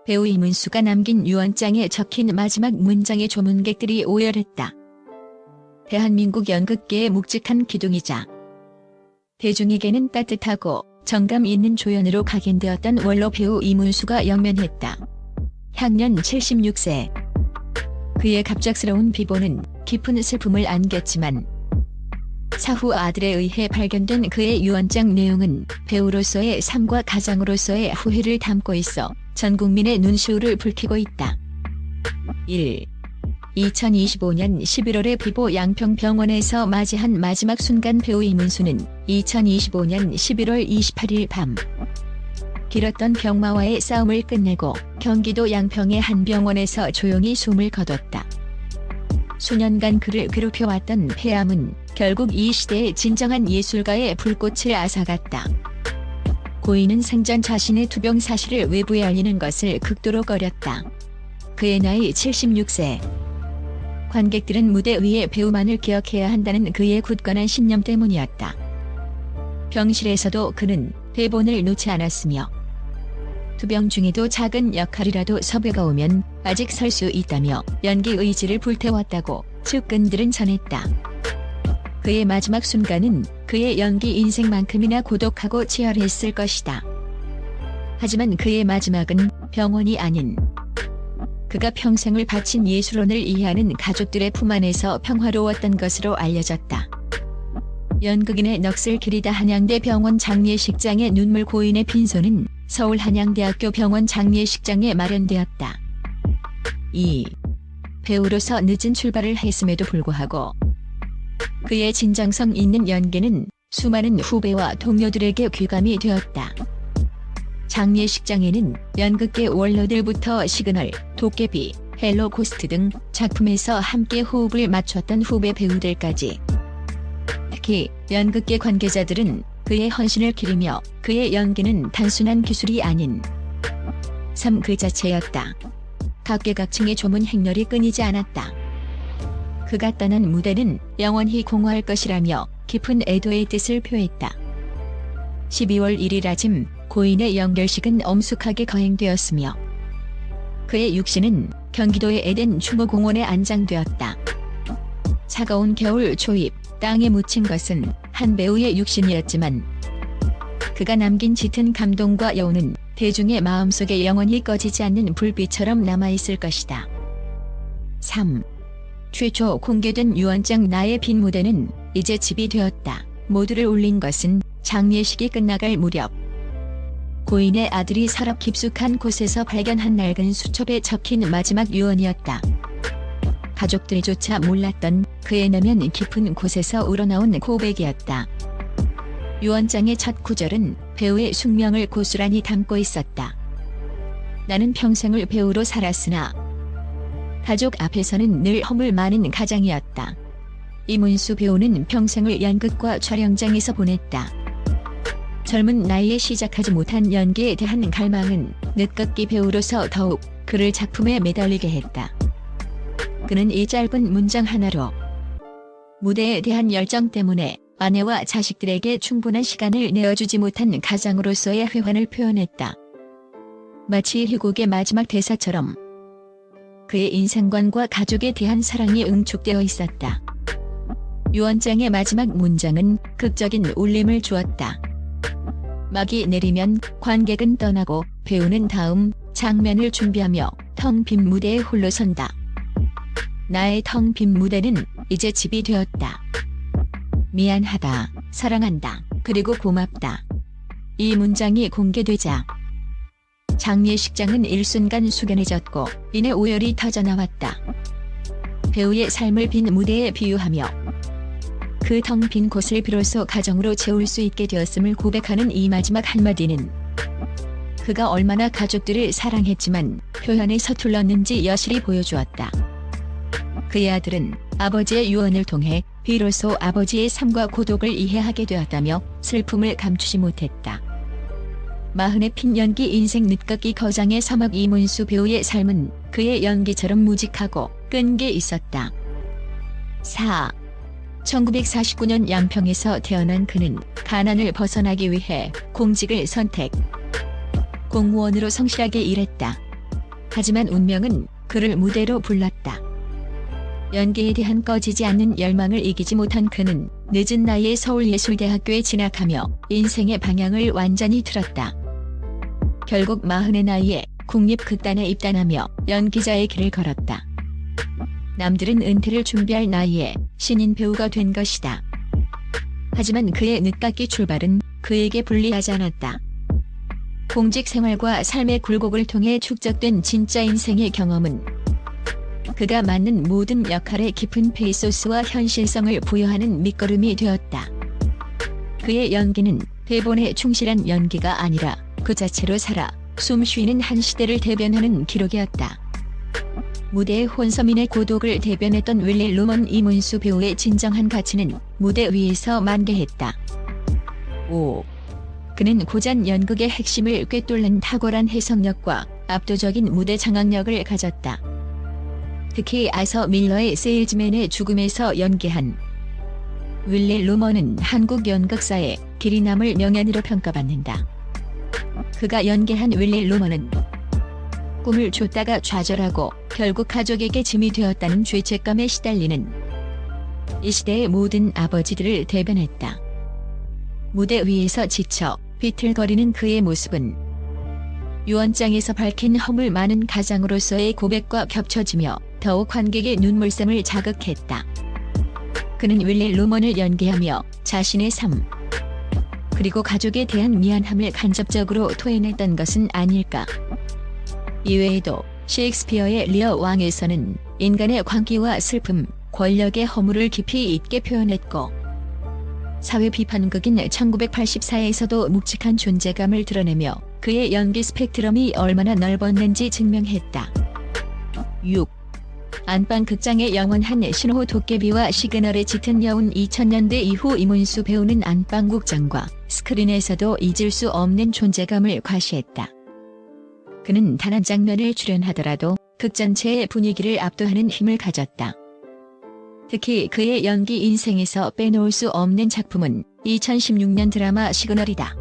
배우 이문수가 남긴 유언장에 적힌 마지막 문장에 조문객들이 오열했다. 대한민국 연극계의 묵직한 기둥이자 대중에게는 따뜻하고 정감 있는 조연으로 각인되었던 원로 배우 이문수가 영면했다. 향년 76세. 그의 갑작스러운 비보는 깊은 슬픔을 안겼지만 사후 아들에 의해 발견된 그의 유언장 내용은 배우로서의 삶과 가장으로서의 후회를 담고 있어 전 국민의 눈시울을 붉히고 있다. 1. 2025년 11월에 비보 양평병원에서 맞이한 마지막 순간. 배우 이문수는 2025년 11월 28일 밤 길었던 병마와의 싸움을 끝내고 경기도 양평의 한 병원에서 조용히 숨을 거뒀다. 수년간 그를 괴롭혀왔던 폐암은 결국 이 시대의 진정한 예술가의 불꽃을 앗아갔다. 고인은 생전 자신의 투병 사실을 외부에 알리는 것을 극도로 꺼렸다. 그의 나이 76세. 관객들은 무대 위에 배우만을 기억해야 한다는 그의 굳건한 신념 때문이었다. 병실에서도 그는 대본을 놓지 않았으며 투병 중에도 작은 역할이라도 섭외가 오면 아직 설 수 있다며 연기 의지를 불태웠다고 측근들은 전했다. 그의 마지막 순간은 그의 연기 인생만큼이나 고독하고 치열했을 것이다. 하지만 그의 마지막은 병원이 아닌 그가 평생을 바친 예술원을 이해하는 가족들의 품 안에서 평화로웠던 것으로 알려졌다. 연극인의 넋을 기리다 한양대 병원 장례식장의 눈물. 고인의 빈소는 서울 한양대학교 병원 장례식장에 마련되었다. 2. 배우로서 늦은 출발을 했음에도 불구하고 그의 진정성 있는 연기는 수많은 후배와 동료들에게 귀감이 되었다. 장례식장에는 연극계 원로들부터 시그널, 도깨비, 헬로 고스트 등 작품에서 함께 호흡을 맞췄던 후배 배우들까지. 특히 연극계 관계자들은 그의 헌신을 기리며 그의 연기는 단순한 기술이 아닌 삶 그 자체였다. 각계각층의 조문 행렬이 끊이지 않았다. 그가 떠난 무대는 영원히 공허할 것이라며 깊은 애도의 뜻을 표했다. 12월 1일 아침 고인의 영결식은 엄숙하게 거행되었으며 그의 육신은 경기도의 에덴 추모공원에 안장되었다. 차가운 겨울 초입 땅에 묻힌 것은 한 배우의 육신이었지만 그가 남긴 짙은 감동과 여운은 대중의 마음속에 영원히 꺼지지 않는 불빛처럼 남아있을 것이다. 3. 최초 공개된 유언장. 나의 빈 무대는 이제 집이 되었다. 모두를 울린 것은 장례식이 끝나갈 무렵 고인의 아들이 서랍 깊숙한 곳에서 발견한 낡은 수첩에 적힌 마지막 유언이었다. 가족들조차 몰랐던 그의 내면 깊은 곳에서 우러나온 고백이었다. 유언장의 첫 구절은 배우의 숙명을 고스란히 담고 있었다. 나는 평생을 배우로 살았으나 가족 앞에서는 늘 허물 많은 가장이었다. 이문수 배우는 평생을 연극과 촬영장에서 보냈다. 젊은 나이에 시작하지 못한 연기에 대한 갈망은 늦깎이 배우로서 더욱 그를 작품에 매달리게 했다. 그는 이 짧은 문장 하나로 무대에 대한 열정 때문에 아내와 자식들에게 충분한 시간을 내어주지 못한 가장으로서의 회환을 표현했다. 마치 희곡의 마지막 대사처럼 그의 인생관과 가족에 대한 사랑이 응축되어 있었다. 유언장의 마지막 문장은 극적인 울림을 주었다. 막이 내리면 관객은 떠나고 배우는 다음 장면을 준비하며 텅 빈 무대에 홀로 선다. 나의 텅 빈 무대는 이제 집이 되었다. 미안하다, 사랑한다, 그리고 고맙다. 이 문장이 공개되자 장례식장은 일순간 숙연해졌고 이내 오열이 터져나왔다. 배우의 삶을 빈 무대에 비유하며 그 텅 빈 곳을 비로소 가정으로 채울 수 있게 되었음을 고백하는 이 마지막 한마디는 그가 얼마나 가족들을 사랑했지만 표현에 서툴렀는지 여실히 보여주었다. 그의 아들은 아버지의 유언을 통해 비로소 아버지의 삶과 고독을 이해하게 되었다며 슬픔을 감추지 못했다. 마흔의 핀 연기 인생 늦깎이 거장의 서막. 이문수 배우의 삶은 그의 연기처럼 무직하고 끈기 있었다. 4. 1949년 양평에서 태어난 그는 가난을 벗어나기 위해 공직을 선택. 공무원으로 성실하게 일했다. 하지만 운명은 그를 무대로 불렀다. 연기에 대한 꺼지지 않는 열망을 이기지 못한 그는 늦은 나이에 서울예술대학교에 진학하며 인생의 방향을 완전히 틀었다. 결국 40의 나이에 국립극단에 입단하며 연기자의 길을 걸었다. 남들은 은퇴를 준비할 나이에 신인 배우가 된 것이다. 하지만 그의 늦깎이 출발은 그에게 불리하지 않았다. 공직 생활과 삶의 굴곡을 통해 축적된 진짜 인생의 경험은 그가 맡는 모든 역할에 깊은 페이소스와 현실성을 부여하는 밑거름이 되었다. 그의 연기는 대본에 충실한 연기가 아니라 그 자체로 살아 숨 쉬는 한 시대를 대변하는 기록이었다. 무대의 혼서민의 고독을 대변했던 윌리 루먼 이문수 배우의 진정한 가치는 무대 위에서 만개했다. 5. 그는 고전 연극의 핵심을 꿰뚫는 탁월한 해석력과 압도적인 무대 장악력을 가졌다. 특히 아서 밀러의 세일즈맨의 죽음에서 연기한 윌리 루먼은 한국 연극사에 길이 남을 명연으로 평가받는다. 그가 연기한 윌리 루먼은 꿈을 쫓다가 좌절하고 결국 가족에게 짐이 되었다는 죄책감에 시달리는 이 시대의 모든 아버지들을 대변했다. 무대 위에서 지쳐 비틀거리는 그의 모습은 유언장에서 밝힌 허물 많은 가장으로서의 고백과 겹쳐지며 더욱 관객의 눈물샘을 자극했다. 그는 윌리 루먼을 연기하며 자신의 삶 그리고 가족에 대한 미안함을 간접적으로 토해냈던 것은 아닐까. 이외에도 셰익스피어의 리어 왕에서는 인간의 광기와 슬픔, 권력의 허물을 깊이 있게 표현했고 사회 비판극인 1984에서도 묵직한 존재감을 드러내며 그의 연기 스펙트럼이 얼마나 넓었는지 증명했다. 6. 안방극장의 영원한 신호 도깨비와 시그널의 짙은 여운 2000년대 이후 이문수 배우는 안방극장과 스크린에서도 잊을 수 없는 존재감을 과시했다. 그는 단 한 장면을 출연하더라도 극 전체의 분위기를 압도하는 힘을 가졌다. 특히 그의 연기 인생에서 빼놓을 수 없는 작품은 2016년 드라마 시그널이다.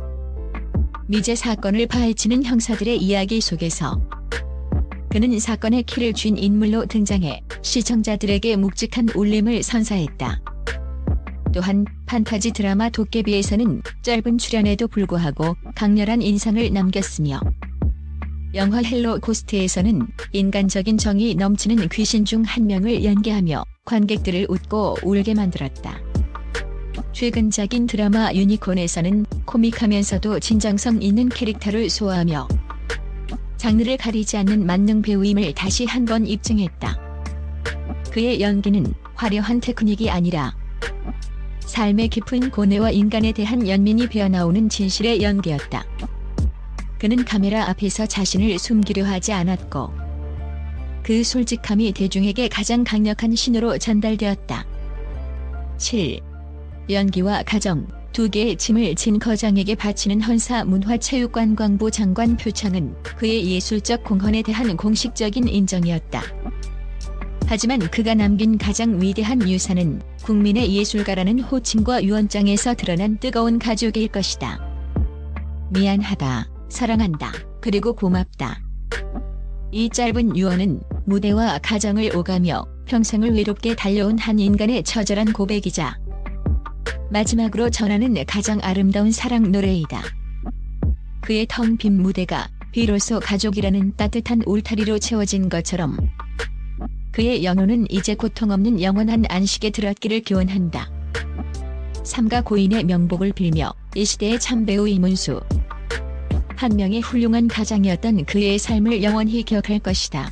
미제 사건을 파헤치는 형사들의 이야기 속에서 그는 사건의 키를 쥔 인물로 등장해 시청자들에게 묵직한 울림을 선사했다. 또한 판타지 드라마 도깨비에서는 짧은 출연에도 불구하고 강렬한 인상을 남겼으며 영화 헬로 고스트에서는 인간적인 정이 넘치는 귀신 중 한 명을 연기하며 관객들을 웃고 울게 만들었다. 최근작인 드라마 유니콘에서는 코믹하면서도 진정성 있는 캐릭터를 소화하며 장르를 가리지 않는 만능 배우임을 다시 한 번 입증했다. 그의 연기는 화려한 테크닉이 아니라 삶의 깊은 고뇌와 인간에 대한 연민이 배어나오는 진실의 연기였다. 그는 카메라 앞에서 자신을 숨기려 하지 않았고 그 솔직함이 대중에게 가장 강력한 신호로 전달되었다. 7. 연기와 가정 두 개의 짐을 진 거장에게 바치는 헌사 문화체육관광부 장관 표창은 그의 예술적 공헌에 대한 공식적인 인정이었다. 하지만 그가 남긴 가장 위대한 유산은 국민의 예술가라는 호칭과 유언장에서 드러난 뜨거운 가족일 것이다. 미안하다, 사랑한다, 그리고 고맙다. 이 짧은 유언은 무대와 가정을 오가며 평생을 외롭게 달려온 한 인간의 처절한 고백이자 마지막으로 전하는 가장 아름다운 사랑 노래이다. 그의 텅 빈 무대가 비로소 가족이라는 따뜻한 울타리로 채워진 것처럼 그의 영혼은 이제 고통 없는 영원한 안식에 들었기를 기원한다. 삼가 고인의 명복을 빌며 이 시대의 참배우 이문수. 한 명의 훌륭한 가장이었던 그의 삶을 영원히 기억할 것이다.